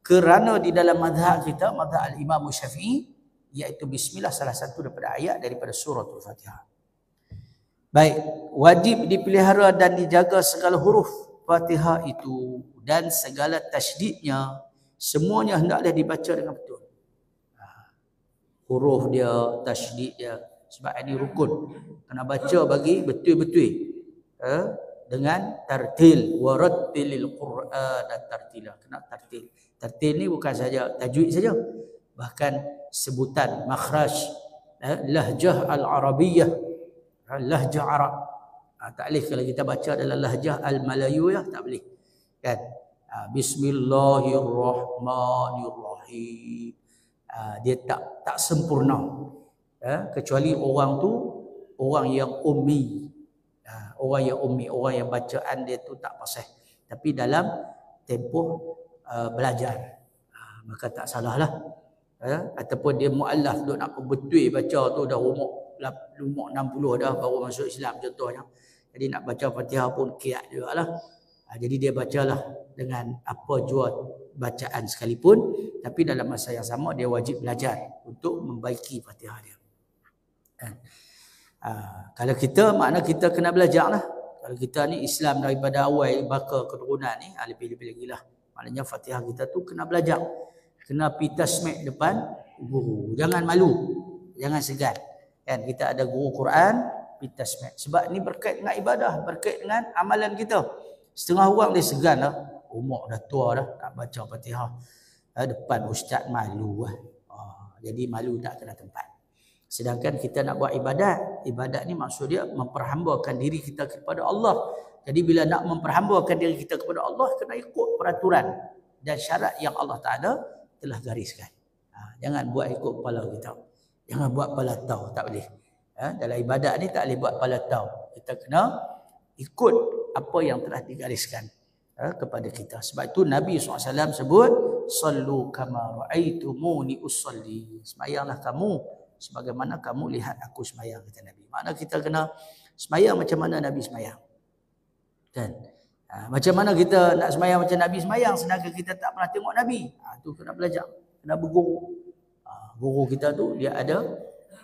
kerana di dalam mazhab kita, mazhab Al-Imam Syafi'i, iaitu bismillah salah satu daripada ayat daripada surah Al-Fatihah. Baik, wajib dipelihara dan dijaga segala huruf Fatihah itu dan segala tasydidnya, semuanya hendaklah dibaca dengan betul. Huruf dia, tasydid dia, sebab ini rukun, kena baca bagi betul-betul dengan tartil, warattilil Quran dan tartila, kena tartil. Tartil ni bukan saja tajwid saja, bahkan sebutan makhraj, lahjah al-arabiyah, lahjah Arab. Tak boleh kalau kita baca dalam lahjah al-Malayuyah, tak boleh. Kan? Bismillahirrahmanirrahim. Dia tak sempurna. Kecuali orang tu orang yang ummi. Orang yang bacaan dia tu tak fasih. Tapi dalam tempoh belajar, maka tak salah lah. Ataupun dia muallaf duk nak betul baca tu dah umur 60 dah baru masuk Islam contohnya. Jadi nak baca Fatihah pun kiat jugalah. Jadi dia bacalah dengan apa jua bacaan sekalipun, tapi dalam masa yang sama dia wajib belajar untuk membaiki Fatihah dia. Kalau kita, makna kita kena belajar lah. Kalau kita ni Islam daripada awal bakal keturunan ni, lebih-lebih lagi lah. Maknanya Fatihah kita tu kena belajar, kena pergi tasmik depan guru, jangan malu. jangan segan. Kan kita ada guru Quran, bertasbih. Sebab ni berkait dengan ibadah, berkait dengan amalan kita. Setengah orang dia segan lah. Umur dah tua dah, tak baca Fatihah. Depan ustaz malu lah. Jadi malu tak kena tempat. Sedangkan kita nak buat ibadat, ibadat ni maksud dia memperhambakan diri kita kepada Allah. Jadi bila nak memperhambakan diri kita kepada Allah, kena ikut peraturan dan syarat yang Allah Ta'ala telah gariskan. Jangan buat ikut kepala kita. Jangan buat palatau, tak boleh. Dalam ibadat ni tak boleh buat palatau. Kita kena ikut apa yang telah digariskan kepada kita. Sebab itu Nabi SAW sebut, sallu kama ra'aitumuni usalli. Semayanglah kamu sebagaimana kamu lihat aku semayang, kata Nabi. Makna kita kena semayang macam mana Nabi semayang. Kan? Macam mana kita nak semayang macam Nabi semayang sedangkan kita tak pernah tengok Nabi. Tu kena belajar, kena berguru. Guru kita tu dia ada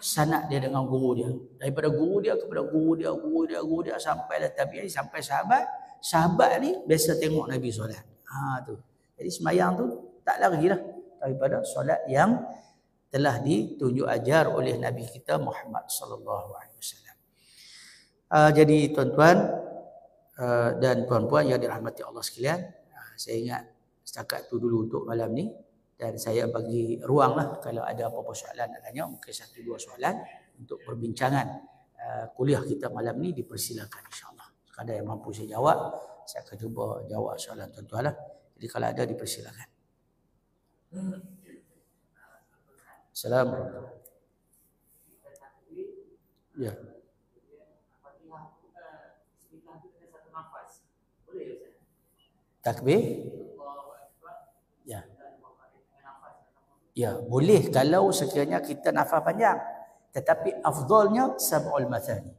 sanad dia dengan guru dia. Daripada guru dia kepada guru dia sampailah tabi'in, sampai sahabat. Sahabat ni biasa tengok Nabi solat. Tu. Jadi semayang tu tak lari lah daripada solat yang telah ditunjuk ajar oleh Nabi kita Muhammad sallallahu alaihi wasallam. Jadi tuan-tuan dan puan-puan yang dirahmati Allah sekalian, saya ingat setakat tu dulu untuk malam ni. Dan saya bagi ruang lah kalau ada apa-apa soalan nak tanya, mungkin 1-2 soalan untuk perbincangan kuliah kita malam ni, dipersilakan insyaAllah. Sekadar yang mampu saya jawab, saya akan cuba jawab soalan tuan-tuan lah. Jadi kalau ada dipersilakan. Assalamualaikum. Ya. Takbir? Ya. Ya, boleh kalau sekiranya kita nafas panjang. Tetapi afdalnya sab'ul mathani.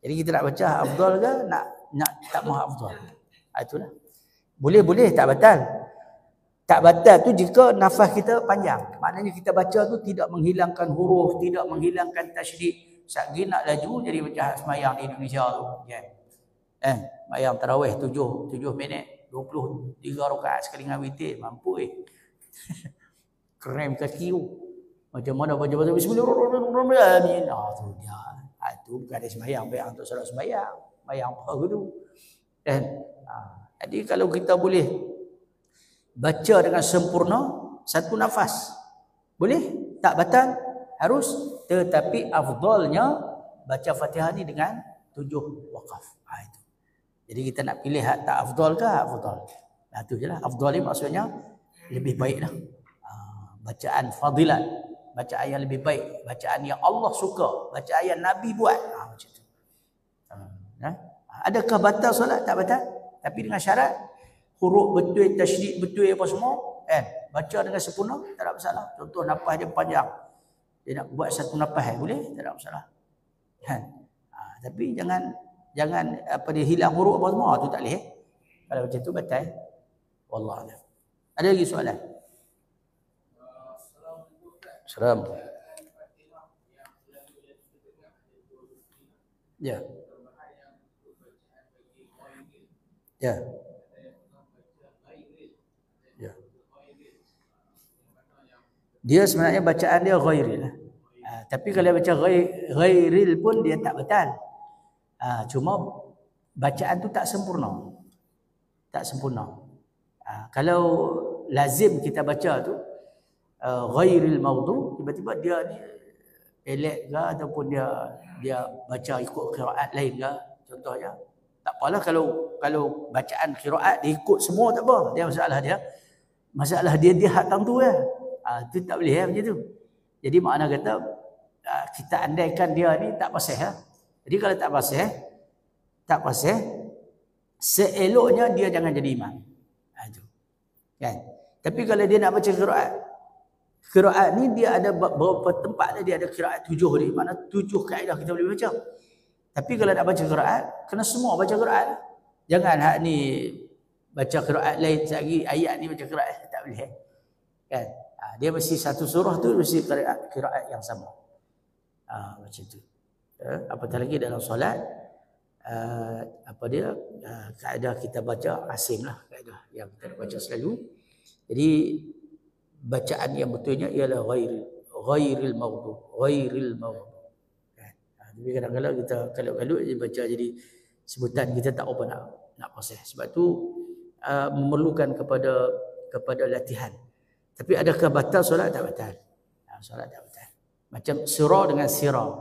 Jadi kita nak baca afdal ke nak tak maha afdal. Itulah. Boleh tak batal. Tak batal tu jika nafas kita panjang. Maknanya kita baca tu tidak menghilangkan huruf, tidak menghilangkan tasydid. Satgi nak laju jadi macam semayang di Indonesia tu. Semayang tarawih 7 minit, 23 rakaat sekali dengan witir, mampu krem kaki tu. Macam mana baca bismillahirrahmanirrahim. Tu dia. Itu bukan ada sembahyang, baik untuk solat sembahyang. Sembahyang apa tu? Jadi kalau kita boleh baca dengan sempurna satu nafas, boleh, tak batal, harus. Tetapi afdalnya baca Fatihah ni dengan 7 waqaf. Itu. Jadi kita nak pilih tak afdal ke afdal. Itu je lah. Afdal ni maksudnya lebih baik lah. Bacaan fadilat, bacaan yang lebih baik, bacaan yang Allah suka, bacaan yang Nabi buat. Macam tu. Adakah batal solat? Tak batal. Tapi dengan syarat huruf betul, tasydid betul apa semua, baca dengan sempurna, tak ada masalah. Contoh nafas dia panjang. Dia nak buat satu nafas boleh, tak ada masalah. Tapi jangan dia hilang huruf apa semua, tu tak boleh. Kalau macam tu batal. Wallahu a'lam. Ada lagi soalan? Salam. Ya. Ya. Ya. Dia sebenarnya bacaan dia ghairil. Tapi kalau baca ghairil pun dia tak betul. Cuma bacaan tu tak sempurna. Tak sempurna. Kalau lazim kita baca tu ghairil maudhu, tiba-tiba dia ni elek ke ataupun dia baca ikut qiraat lain ke, contohnya, tak apalah kalau bacaan qiraat dia ikut semua tak apa. Dia masalah dia hak tertentu kan. Tu tak boleh macam tu. Jadi makna kata kita andaikan dia ni tak fasih. Jadi kalau tak fasih, seeloknya dia jangan jadi imam. Itu. Kan? Tapi kalau dia nak baca qiraat ni dia ada beberapa tempat dia ada qiraat 7 ni. Mana 7 kaedah kita boleh baca. Tapi kalau nak baca qiraat, kena semua baca qiraat. Jangan hak ni baca qiraat lain lagi, ayat ni baca qiraat, tak boleh. Kan? Dia mesti satu surah tu mesti qiraat yang sama. Macam tu. Apatah lagi dalam solat, kaedah kita baca asim lah, kaedah yang kita baca selalu. Jadi bacaan yang betulnya ialah ghairil maghdub. Tapi kadang-kadang kita kalut-kalut je baca jadi sebutan kita tak apa nak proses. Sebab tu memerlukan kepada latihan. Tapi adakah batal solat? Tak batal. Solat tak batal. Macam surah dengan sirah.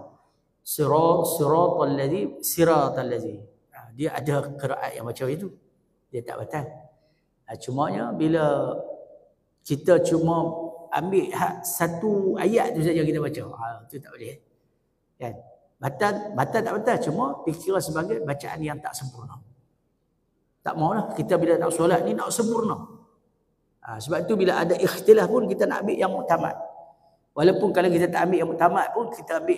Siratal ladzi. Dia ada qiraat yang macam itu. Dia tak batal. Cumanya bila kita cuma ambil satu ayat tu saja kita baca, tu tak boleh. Kan? Batal tak batal, cuma dikira sebagai bacaan yang tak sempurna. Tak maulah kita bila nak solat ni nak sempurna. Sebab tu bila ada ikhtilaf pun kita nak ambil yang muktamad. Walaupun kalau kita tak ambil yang muktamad pun kita ambil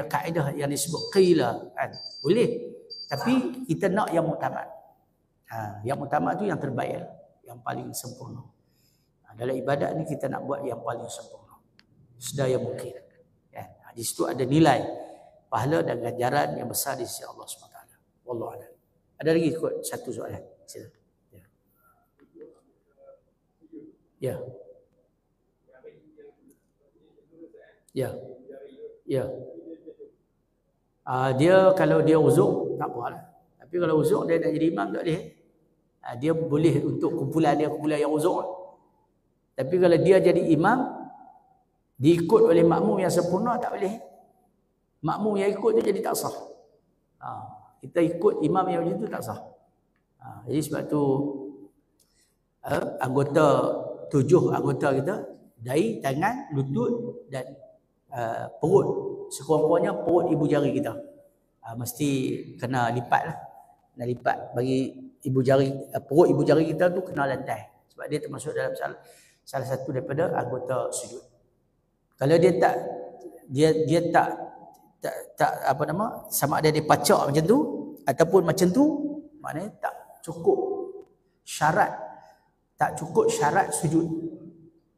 kaedah yang disebut qila, kan? Boleh. Tapi kita nak yang muktamad. Yang muktamad tu yang terbaik, yang paling sempurna. Dalam ibadat ni kita nak buat yang paling sempurna sedaya mungkin. Di situ ada nilai pahala dan ganjaran yang besar di sisi Allah SWT. Wallahu a'lam. Ada lagi kot satu soalan. Sila. Ya. Dia kalau dia uzur tak apalah. Tapi kalau uzur dia nak jadi imam tak boleh. Dia boleh untuk kumpulan yang uzur. Tapi kalau dia jadi imam diikut oleh makmum yang sempurna tak boleh. Makmum yang ikut tu jadi tak sah. Kita ikut imam yang macam tu tak sah. Jadi sebab tu tujuh anggota kita dari tangan, lutut dan perut. Sekurang-kurangnya perut ibu jari kita. Mesti kena lipat lah. Kena lipat bagi ibu jari, perut ibu jari kita tu kena lantai. Sebab dia termasuk dalam salah satu daripada anggota sujud. Kalau dia tak sama ada dia pacak macam tu ataupun macam tu, maknanya tak cukup syarat sujud.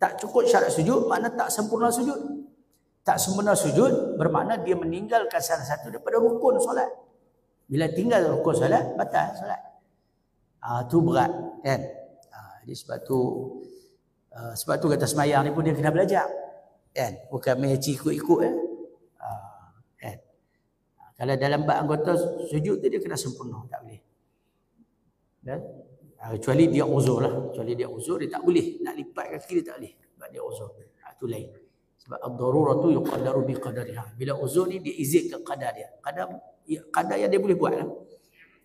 Tak cukup syarat sujud makna tak sempurna sujud. Tak sempurna sujud bermakna dia meninggalkan salah satu daripada rukun solat. Bila tinggal rukun solat, batal solat. Tu berat, kan? Jadi sebab tu kata semayang ni pun dia kena belajar. Kan? Bukan meci ikut-ikut kan? Kalau dalam bab anggota sujud tu dia kena sempurna, tak boleh. Kecuali dia uzur lah. Kecuali dia uzur, dia tak boleh. Nak lipat kaki dia tak boleh. Sebab dia uzur. Itu lain. Sebab ad-daruratu yuqaddaru biqadariha. Bila uzur ni dia izin ke qadar dia. Qadar yang dia boleh buat lah.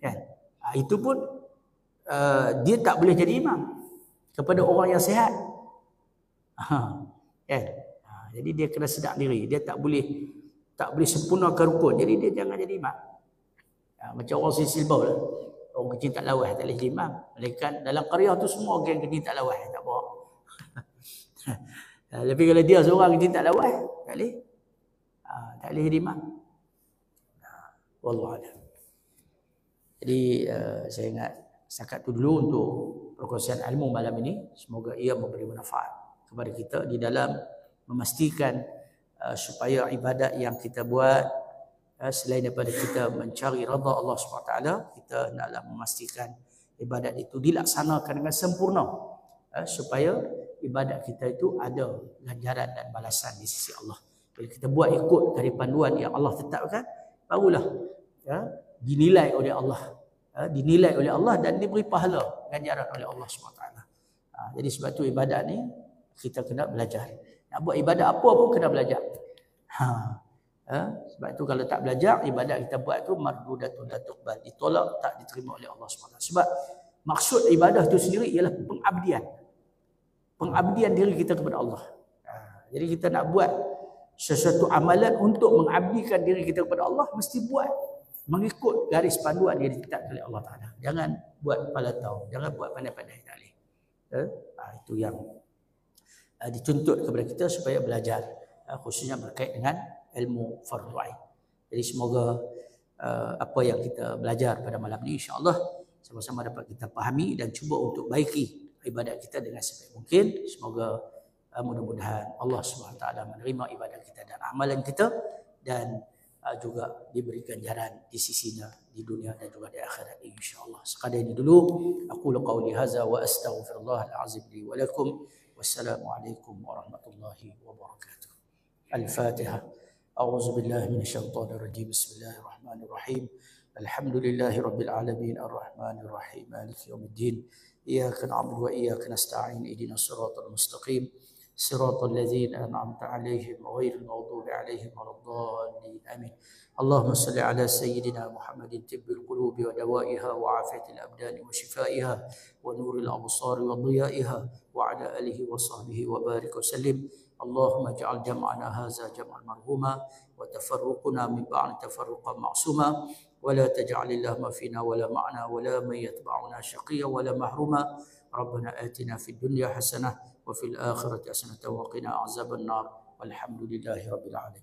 Kan? Itu pun dia tak boleh jadi imam kepada orang yang sihat. Kan? Jadi dia kena sedar diri. Dia tak boleh sempurnakan rukun. Jadi dia jangan jadi imam. Macam orang silbau lah. Orang kecil tak lawas tak boleh jadi imam. Mereka dalam qaryah tu semua orang kecil tak lawas. Tak apa. Tapi kalau dia seorang kecil tak lawas, tak boleh. Tak boleh jadi imam. Wallahu a'lam. Jadi saya ingat setakat tu dulu untuk perkongsian ilmu malam ini. Semoga ia memberi manfaat kepada kita di dalam memastikan supaya ibadat yang kita buat selain daripada kita mencari redha Allah SWT, kita naklah memastikan ibadat itu dilaksanakan dengan sempurna supaya ibadat kita itu ada ganjaran dan balasan di sisi Allah. Bila kita buat ikut dari panduan yang Allah tetapkan, barulah dinilai oleh Allah dan diberi pahala ganjaran oleh Allah SWT. Jadi sebab tu ibadat ni kita kena belajar. Nak buat ibadat apa pun kena belajar. Sebab tu kalau tak belajar, ibadat kita buat tu mardudatun la tuqbal, ditolak, tak diterima oleh Allah SWT. Sebab maksud ibadah tu sendiri ialah pengabdian diri kita kepada Allah. Jadi kita nak buat sesuatu amalan untuk mengabdikan diri kita kepada Allah, mesti buat mengikut garis panduan yang ditetapkan oleh Allah Taala. Jangan buat kepala tahu, jangan buat pandai-pandai, tak boleh. Itu yang dituntut kepada kita supaya belajar, khususnya berkait dengan ilmu fardu ain. Jadi semoga apa yang kita belajar pada malam ini insya-Allah sama-sama dapat kita fahami dan cuba untuk baiki ibadat kita dengan sebaik mungkin. Semoga mudah-mudahan Allah Subhanahu taala menerima ibadat kita dan amalan kita dan juga diberi ganjaran di sisinya di dunia dan juga di akhirat insya-Allah. Sekadar ini dulu aku qauli hadza wa astaghfirullah al-azim li wa lakum Wassalamualaikum warahmatullahi wabarakatuh. Al-Fatihah. A'udzu billahi minasyaitonir rajim. Bismillahirrahmanirrahim. Alhamdulillahi rabbil alamin arrahmanir rahim maliki yaumiddin. Iyyaka na'budu wa iyyaka nasta'in ihdinas siratal mustaqim siratal ladzina an'amta 'alaihim ghairil maghdubi 'alaihim waladdallin. Amin. Allahumma salli ala sayyidina Muhammadin tibbil qulubi wa dawaiha wa afiyatil abdani wa shifaiha wa nuril absari wa dhiyaiha wa ala alihi wa sahbihi wa barik wa sallim. Allahumma ij'al jam'ana hadza jam'an marhuma wa tafarruquna min ba'di tafarruqan ma'suma wa la taj'al illahumma fina wa la ma'na wa la man yatba'una shaqiyya wa la mahruma. Rabbana atina fid dunya hasanah wa fil akhirati hasanah wa qina azaban nar. Walhamdulillahi rabbil alamin.